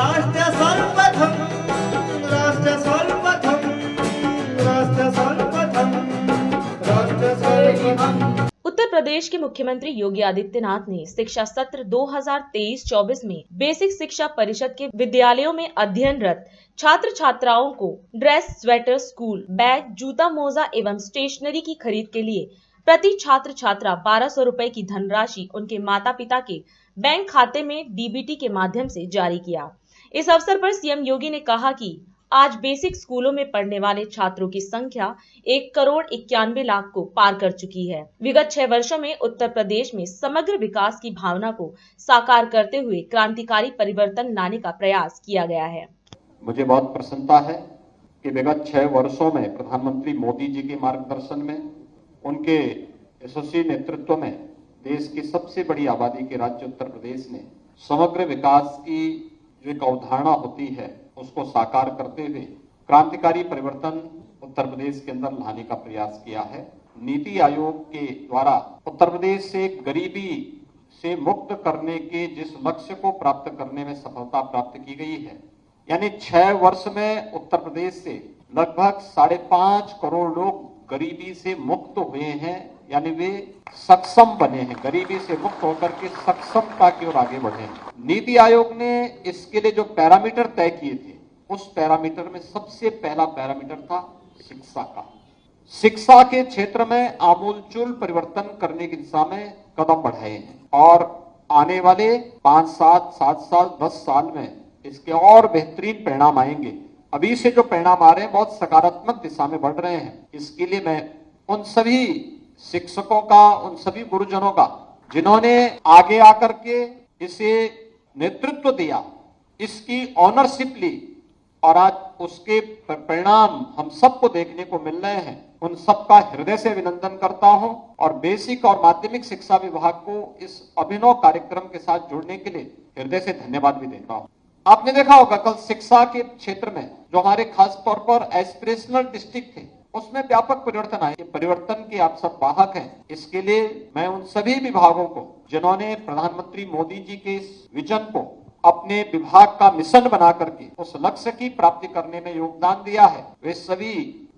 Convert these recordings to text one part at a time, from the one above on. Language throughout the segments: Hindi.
राष्ट्र सर्वप्रथम राष्ट्र सर्वप्रथम राष्ट्र सर्वप्रथम राष्ट्र सर्वप्रथम। उत्तर प्रदेश के मुख्यमंत्री योगी आदित्यनाथ ने शिक्षा सत्र 2023-24 में बेसिक शिक्षा परिषद के विद्यालयों में अध्ययनरत छात्र छात्राओं को ड्रेस, स्वेटर, स्कूल बैग, जूता, मोजा एवं स्टेशनरी की खरीद के लिए प्रति छात्र छात्रा 1200 रुपए की धनराशि उनके माता पिता के बैंक खाते में डीबीटी के माध्यम से जारी किया। इस अवसर पर सीएम योगी ने कहा कि आज बेसिक स्कूलों में पढ़ने वाले छात्रों की संख्या 1,91,00,000 को पार कर चुकी है। विगत 6 वर्षों में उत्तर प्रदेश में समग्र विकास की भावना को साकार करते हुए क्रांतिकारी परिवर्तन लाने का प्रयास किया गया है। मुझे बहुत प्रसन्नता है कि विगत 6 वर्षों में प्रधानमंत्री मोदी जी के मार्गदर्शन में, उनके यशस्वी नेतृत्व में देश की सबसे बड़ी आबादी के राज्य उत्तर प्रदेश ने समग्र विकास की जो एक अवधारणा होती है उसको साकार करते हुए क्रांतिकारी परिवर्तन उत्तर प्रदेश के अंदर लाने का प्रयास किया है। नीति आयोग के द्वारा उत्तर प्रदेश से गरीबी से मुक्त करने के जिस लक्ष्य को प्राप्त करने में सफलता प्राप्त की गई है, यानी 6 वर्ष में उत्तर प्रदेश से लगभग 5.5 करोड़ लोग गरीबी से मुक्त हुए हैं, यानी वे सक्षम बने हैं, गरीबी से मुक्त होकर के सक्षमता की ओर आगे बढ़े हैं। नीति आयोग ने इसके लिए जो पैरामीटर तय किए थे, उस पैरामीटर में सबसे पहला पैरामीटर था शिक्षा का। शिक्षा के क्षेत्र में आमूलचूल परिवर्तन करने की दिशा में कदम बढ़ाए हैं और आने वाले 5 साल, 7 साल, 10 साल में इसके और बेहतरीन परिणाम आएंगे। अभी से जो परिणाम आ रहे हैं बहुत सकारात्मक दिशा में बढ़ रहे हैं। इसके लिए मैं उन सभी शिक्षकों का, उन सभी गुरुजनों का जिन्होंने आगे आकर के इसे नेतृत्व दिया, इसकी ऑनरशिप ली और आज उसके परिणाम हम सबको देखने को मिल रहे हैं, उन सबका हृदय से अभिनंदन करता हूं और बेसिक और माध्यमिक शिक्षा विभाग को इस अभिनव कार्यक्रम के साथ जुड़ने के लिए हृदय से धन्यवाद भी देता हूं। आपने देखा होगा कल शिक्षा के क्षेत्र में जो हमारे खास तौर पर एस्पिरेशनल डिस्ट्रिक्ट थे, उसमें व्यापक परिवर्तन आए। परिवर्तन के आप सब वाहक हैं। इसके लिए मैं उन सभी विभागों को जिन्होंने प्रधानमंत्री मोदी जी के इस विजन को अपने विभाग का मिशन बना करके उस लक्ष्य की प्राप्ति करने में योगदान दिया है, वे सभी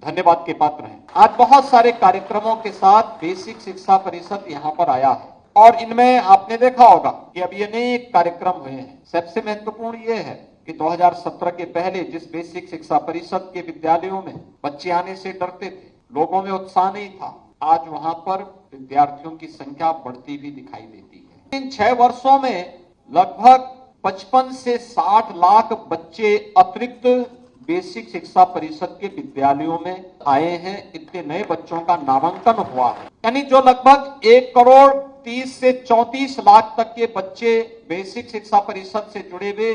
धन्यवाद के पात्र हैं। आज बहुत सारे कार्यक्रमों के साथ बेसिक शिक्षा परिषद यहाँ पर आया है और इनमें आपने देखा होगा कि अभी अनेक कार्यक्रम हुए हैं। सबसे महत्वपूर्ण ये है कि 2017 के पहले जिस बेसिक शिक्षा परिषद के विद्यालयों में बच्चे आने से डरते थे, लोगों में उत्साह नहीं था, आज वहां पर विद्यार्थियों की संख्या बढ़ती हुई दिखाई देती है। इन 6 वर्षों में लगभग 55 से 60 लाख बच्चे अतिरिक्त बेसिक शिक्षा परिषद के विद्यालयों में आए हैं। इतने नए बच्चों का नामांकन हुआ है, यानी जो लगभग 1,30 से 34 लाख तक के बच्चे बेसिक शिक्षा परिषद से जुड़े हुए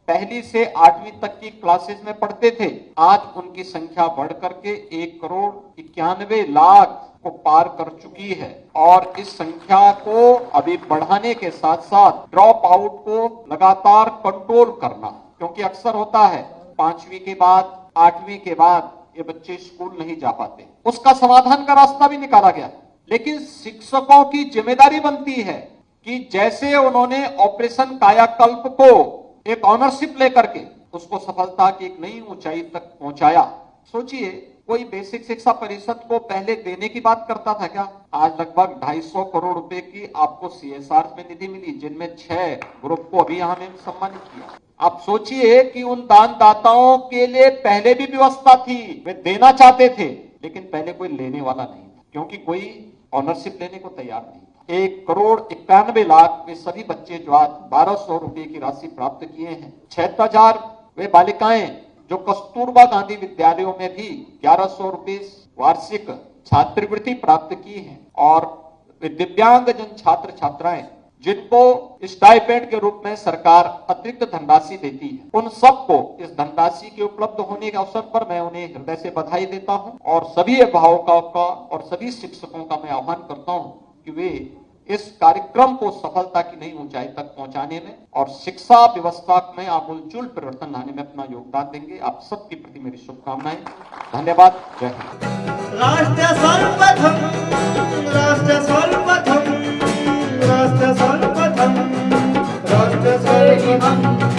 पहली से 8वीं तक की क्लासेस में पढ़ते थे, आज उनकी संख्या बढ़ करके 1,91,00,000 को पार कर चुकी है और इस संख्या को अभी बढ़ाने के साथ साथ ड्रॉप आउट को लगातार कंट्रोल करना, क्योंकि अक्सर होता है 5वीं के बाद, 8वीं के बाद ये बच्चे स्कूल नहीं जा पाते। उसका समाधान का रास्ता भी निकाला गया, लेकिन शिक्षकों की जिम्मेदारी बनती है कि जैसे उन्होंने ऑपरेशन कायाकल्प को एक ऑनरशिप लेकर के उसको सफलता की एक नई ऊंचाई तक पहुंचाया। सोचिए, कोई बेसिक शिक्षा परिषद को पहले देने की बात करता था क्या? आज लगभग 250 करोड़ रुपए की आपको सीएसआर में निधि मिली, जिनमें 6 ग्रुप को अभी हमने सम्मानित किया। आप सोचिए कि उन दानदाताओं के लिए पहले भी व्यवस्था थी, वे देना चाहते थे, लेकिन पहले कोई लेने वाला नहीं था, क्योंकि कोई ऑनरशिप लेने को तैयार नहीं था। 1,91,00,000 वे सभी बच्चे जो आज 1200 रुपए की राशि प्राप्त किए हैं। 76,000 वे बालिकाएं जो कस्तूरबा गांधी विद्यालयों में भी 1100 रुपए वार्षिक छात्रवृत्ति प्राप्त की है और वे दिव्यांगजन छात्र छात्राएं जिनको स्टाइपेंड के रूप में सरकार अतिरिक्त धनराशि देती है, उन सबको इस धनराशि के उपलब्ध होने के अवसर पर मैं उन्हें हृदय से बधाई देता हूं और सभी अभिभावकों का और सभी शिक्षकों का मैं आह्वान करता हूं कि वे इस कार्यक्रम को सफलता की नई ऊंचाई तक पहुंचाने में और शिक्षा व्यवस्था में आमूलचूल परिवर्तन लाने में अपना योगदान देंगे। आप सबके प्रति मेरी शुभकामनाएं। धन्यवाद। जय हिंद। राष्ट्र सर्वप्रथम राष्ट्र सर्वप्रथम राष्ट्र सर्वप्रथम राष्ट्र सर्वप्रथम।